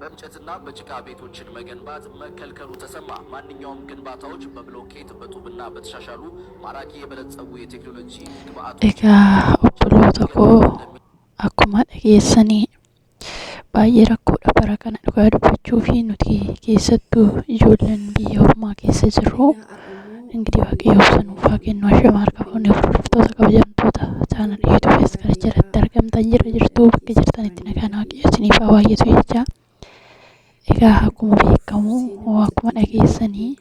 በእንጨትና በጭቃ ቤቶችን መገንባት መከልከሉ ተሰማ። ማንኛውም ግንባታዎች በብሎኬት በጡብና በተሻሻሉ ማራኪ የበለጸጉ የቴክኖሎጂ ግብአቶች ኦፕሎቶኮ akkuma dhageessanii baay'ee rakkoodha bara kana dhugaa dubbachuu fi nuti keessattuu ijoolleen biyya ormaa keessa jirru እንግዲህ waaqayyo sanuuf haa kennu ashama harka fuunee hordoftoota kabajamtoota chaanal yuutuubees kana jalatti argamtan jirtu bakka jirtanitti nagaan waaqayyo isiniif haa baay'atu jecha egaa akkuma beekamu akkuma dhageessanii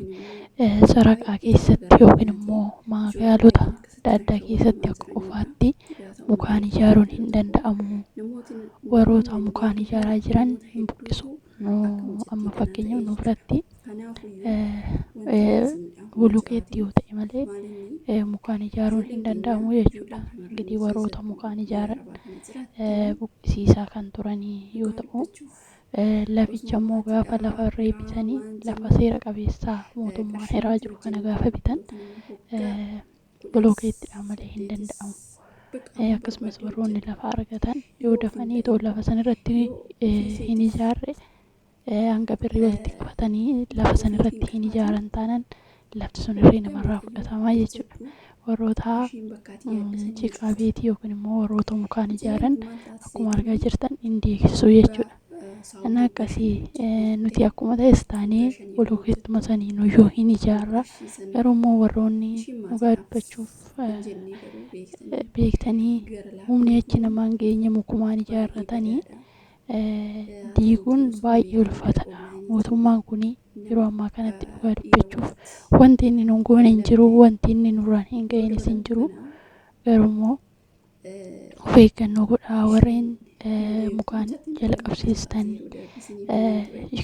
saraqaa keessatti yookiin immoo magaalota adda addaa keessatti akka qofaatti mukaan ijaaruun hin danda'amu. Warroota mukaan ijaaraa jiran hin buqqisu. Amma fakkeenyaaf nu biratti bulukeetti yoo ta'e malee mukaan ijaaruun hin danda'amu jechuudha. Engidiህ warroota mukaan ijaaran buqqisiisaa kan turanii yoo ta'u laficha immoo gaafa lafa irraa bitanii lafa seera qabeessaa mootummaan hiraa jiru kana gaafa bitan bulukeettidhaan malee hin danda'amu. Akkasumas warroonni lafa argatan yoo dafanii too lafa sanirratti hin ijaarre hanga birrii walitti qabatanii lafa sanirratti hin ijaaran taanaan lafti sun irree namarraa fudhatamaa jechuudha. Warroota ciqaa beetii yookiin immoo warroota mukaan ijaaran akkuma argaa jirtan hin deegisu jechuudha. Ana akkasii nuti akkuma ta'es taanee bulukeettuma sanii nuyyuu hin ijaarra. Garuu immoo warroonni dhugaa dubbachuuf beektanii humni achi namaan geenye mukumaan ijaarratanii diiguun baay'ee ulfaataadha. Mootummaan kun yeroo ammaa kanatti dhugaa dubbachuuf wanti inni nuun goone hin jiru, wanti inni nurraan hin ga'inis hin jiru. Garuu immoo of eeggannoo godhaa warreen mukaan jalqabsiistan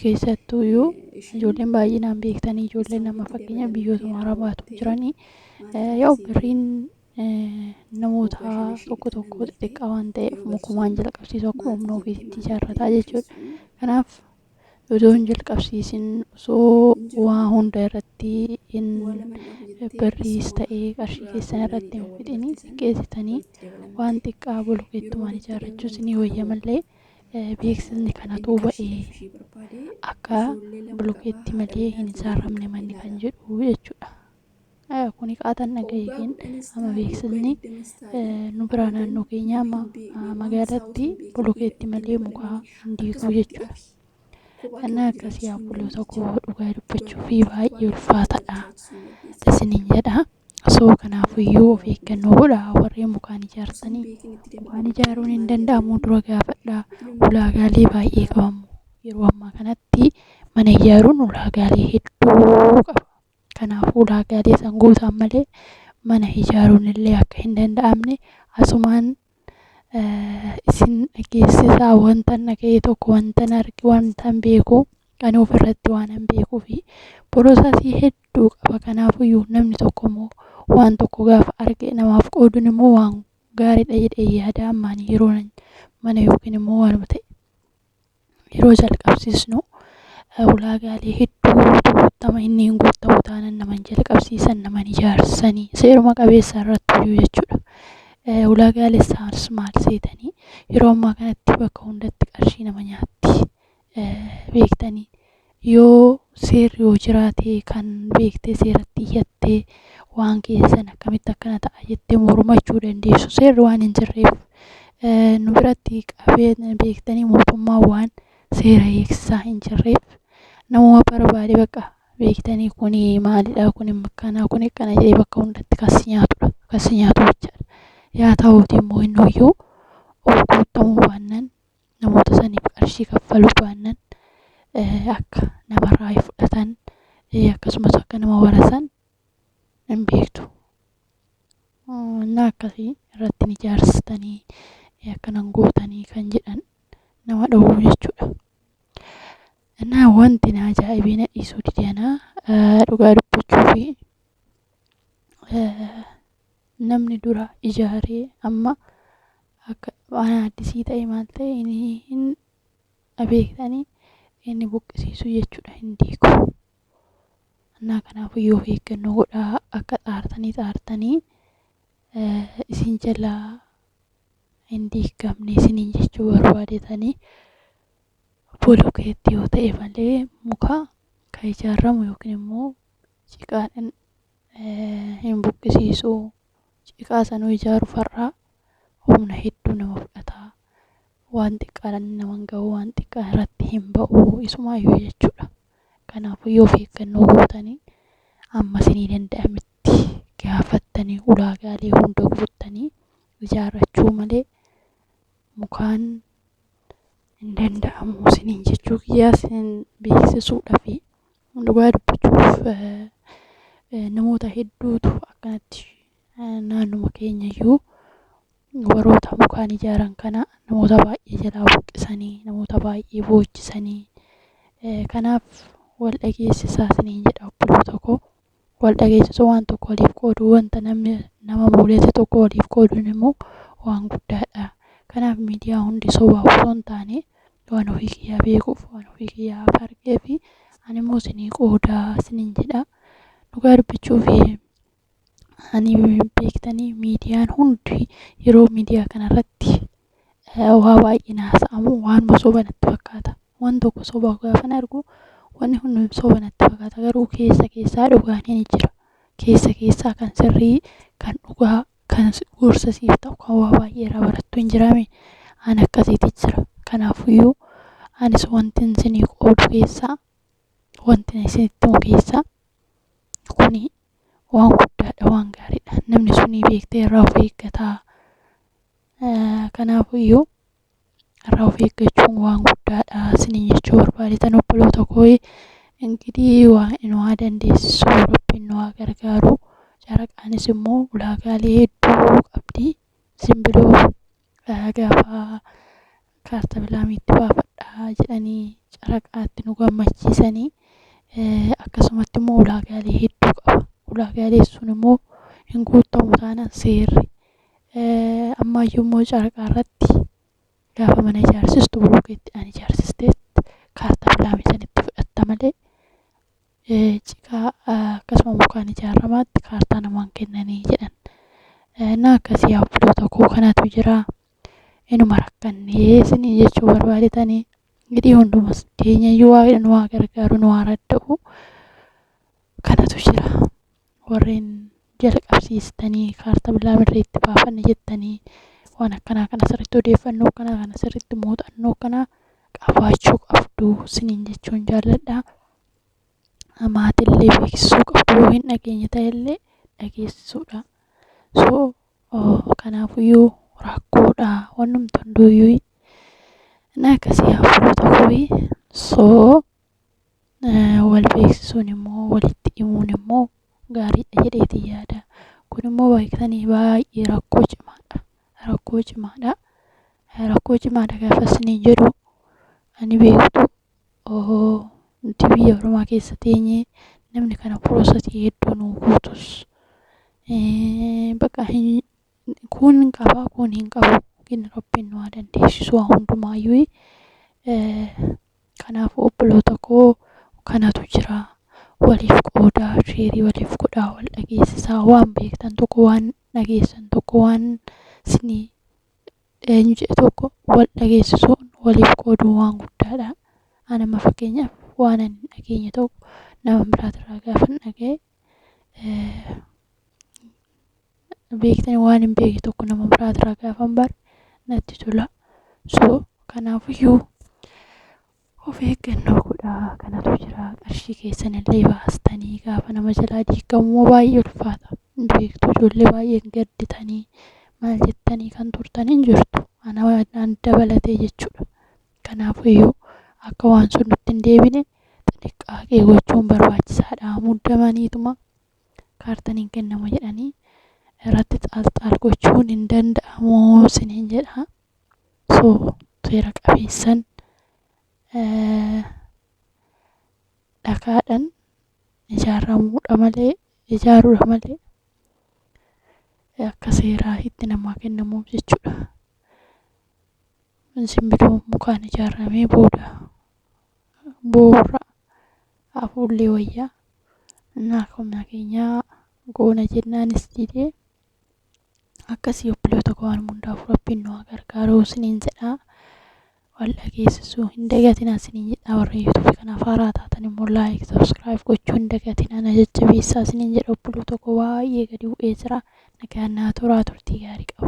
keessattuu iyyuu ijoolleen baay'inaan beektanii ijoolleen nama fakkeenya biyyoota arabaatu jiranii yoo birriin namoota tokko tokko xixiqqaa waan ta'eef mukumaan jalqabsiisu akkuma humna ofiitti ijaarrataa jechuudha. Kanaaf osoo hin jalqabsiisin osoo waa hunda irratti birriis ta'ee qarshii keessan irratti hin fixini xiqqeessitanii waan xiqqaa bulukeettumaan ijaarrachuus ni wayya malee beeksisni kanatu ba'ee akka bulukeetti malee hin ijaaramne manni kan jedhu jechuudha. Kuni qaataan dhaga'iin amma beeksisni nu biraa naannoo keenya amma magaalatti bulukeetti malee mukaa hin diiguu jechuudha. Kana akkasii obboloota koo dhugaa dubbachuu fi baay'ee ulfaataadha isiniin jedha. Osoo kanaafiyyuu of eeggannoo godhaa warreen mukaan ijaartanii mukaan ijaaruun hin danda'amu dura gaafadhaa. Ulaagaalee baay'ee qabamu. Yeroo ammaa kanatti mana ijaaruun ulaagaalee hedduu qaba. Kanaafuu ulaagaalee san guutaan malee mana ijaaruun illee akka hin danda'amne asumaan isin dhageessisaa wanta dhaga'e tokko wanta arge wanta beeku kan ofirratti waan beekuu fi poroosasii hedduu qaba. Kanaafiyyuu namni tokko immoo waan tokko gaafa arge namaaf qooduun immoo waan gaariidha jedhee yaada. Ammaan yeroo mana yookiin immoo waanuma ta'e yeroo jalqabsiisnu ulaagaalee hedduu guuttama inni hin guuttamu taanaan nama jalqabsiisan nama ijaarsanii seeruma qabeessa irratti iyyuu jechuudha. Ulaagaalee isaas maal seetanii yeroo ammaa kanatti bakka hundatti qarshii nama nyaatti beektanii yoo seerri yoo jiraate kan beektee seeratti iyyattee waan keessan akkamitti akkana ta'a jettee mormachuu dandeessu. Seerri waan hin jirreef nu biratti qabeen beektanii mootummaa waan seera eegsisaa hin jirreef namuma barbaade bakka beektanii kuni maalidha kuni makkaanaa kuni akkana jedhee bakka hundatti kas nyaatudha. Kas nyaatu jechaadha. Yaa ta'uuti immoo innuyyuu guutamuu baannaan namoota saniif qarshii kaffaluu baannaan akka namarraa fudhatan akkasumas akka nama warasan hin beektu. Inni akkasii irratti ijaarsitanii akkanan gootanii kan jedhan nama dhowwuu jechuudha. Innaa wanti na ajaa'ibee na dhiisuu dideenaa dhugaa dubbachuu fi namni dura ijaaree amma akka waan addisii ta'e maal ta'e inni beektanii inni buqqisiisu jechuudha hin diigu. Innaa kanaafiyyuu of eeggannoo godhaa akka xaartanii isin jalaa hin diigamne isiniin jechuu barbaadetanii bolokeetti yoo ta'e malee muka kan ijaaramu yookiin immoo ciqaadhaan hin buqqisiisu. Ciqaa sanuu ijaaru farraa humna hedduu nama fudhata. Waan xiqqaadhaan nama hin ga'u, waan xiqqaa irratti hin ba'u isumaayyuu jechuudha. Kanaafuu yoo of eeggannoo gootanii amma isinii danda'ametti gaafattanii ulaagaalee hunda guuttanii ijaarrachuu malee mukaan hin danda'amu isiniin jechuu kiyyaa isin beeksisuudha fi dhugaa dubbachuuf namoota hedduutu akkanatti naannuma keenyayyuu warroota mukaan ijaaran kana namoota baay'ee jalaa buqqisanii, namoota baay'ee boojjisanii. Kanaaf wal dhageessisaa isiniin jedha obboloota koo. Wal dhageessisuu waan tokko waliif qooduu, wanta nama mul'ate tokko waliif qooduun immoo waan guddaadha. Kanaaf miidiyaa hundi sobaa osoo hin taane waan ofii kiyyaa beekuuf, waan ofii kiyyaa argee fi ani immoo isinii qoodaa isiniin jedha. Dhugaa dubbachuuf ani beektanii miidiyaan hundi yeroo miidiyaa kanarratti waa baay'ee haasa'amu waan soba natti fakkaata. Waan tokko soba gaafan argu wanni hundi soba natti fakkaata. Garuu keessaa dhugaan ni jira. Keessaa kan sirrii, kan dhugaa, kan gorsa siif ta'u, kan waa baay'ee irraa barattu hin jiraame ani akkasiitti jira. Kanaafiyyuu anis wanti isinii qoodu keessaa, wanti isinitti himu keessaa kuni waan guddaadha, waan gaariidha. Namni sunii beektee irraa of eeggataa. Kanaafiyyuu irraa of eeggachuun waan guddaadha isiniin jechuu barbaadan obboloota koo. Ingidihi waa dandeessisu Rabbiin nu haa gargaaru. Caraqaanis immoo ulaagaalee hedduu qabdi. Simbiroo gaafa kaarta bilaamiitti baafadhaa jedhanii caraqaatti nu gammachiisanii akkasumatti immoo ulaagaalee hedduu qaba. Ulaagaalee sun immoo hin guutamu taanaan seerri ammayyuu immoo caraqaa irratti gaafa mana ijaarsistu bolokeettiidhaan ijaarsisteetti kaarta bilaamii sanitti fudhatta malee ciqaa akkasuma mukaan ijaaramaatti kaartaa namaan kennanii jedhan. Na akkasii obboloota koo kanatu jira. Inuma rakkannee isinii jechuu barbaadetanii gidii hundumas keenyayyuu waa nu haa gargaaru, nu haa radda'u. Kanatu jira. Warreen jalqabsiistanii kaarta bilaamirra itti baafanne jettanii waan akkanaa kana sirriitti odeeffannoo akkanaa kana sirriitti muuxannoo akkanaa qabaachuu qabdu isiniin jechuun jaalladha. Maatillee beeksisuu qabdu, yoo hin dhageenye ta'ellee dhageessisuudha. Kanaafiyyuu rakkoodha wannumti hunduuyyuu na akkasii obboloota koo. Wal beeksisuun immoo walitti himuun immoo gaariidha jedheetii yaada. Kun immoo beektanii baay'ee rakkoo cimaadha. Rakkoo cimaadha gaafa isiniin jedhu ani beektu nuti biyya Oromaa keessa teenyee namni kana piroosesii hedduu nu guutus bakka kun hin qaba, kun hin qabu yookiin Rabbiin nu haa dandeessisu waa hundumaayyuu. Kanaafuu obboloota koo kanatu jira. Waliif qoodaa, sheerii waliif godhaa, wal dhageessisaa. Waan beektan tokko, waan dhageessan tokko, waan isinii eenyu jedhe tokko wal dhageessisuun waliif qooduu waan guddaadha. Ani amma fakkeenyaaf waan ani hin dhageenye tokko nama biraatirraa gaafan dhaga'e beektanii waan hin beekne tokko nama biraatirraa gaafan bare natti tola. Kanaafiyyuu of eeggannoo godhaa. Kanatu jira. Qarshii keessanillee baastanii gaafa nama jalaa diigamu baay'ee ulfaata. Beektuu ijoollee baay'een gadditanii maal jettanii kan turtan hin jirtu. Anaan dabalatee jechuudha. Kanaafiyyuu akka waan sun nutti hin deebine xixiqqaaqee gochuun barbaachisaadha. Muddamaniituma kaartaan hin kennamu jedhanii irratti xaal gochuun hin danda'amu isiniin jedha. Seera qabeessan dhagaadhaan ijaaruudha malee akka seeraa itti namaa kennamuuf jechuudha. Simbiroo mukaan ijaaramee boorra hafuullee wayyaa naakuma keenyaa goona jennaanis didee akkasii obboloota koo waan hundaaf Rabbiin nu haa gargaaru isiniin jedha. walla geessisuu hin dagatinaa isiniin jedha. Warra YouTube kanaaf haaraa taatan immoo like subscribe gochuu hin dagatinaa na jajjabeessaa isiniin jedha. Obboloota koo baay'ee gadi bu'ee jira. Nagaan naa turaa turtii gaarii qaba.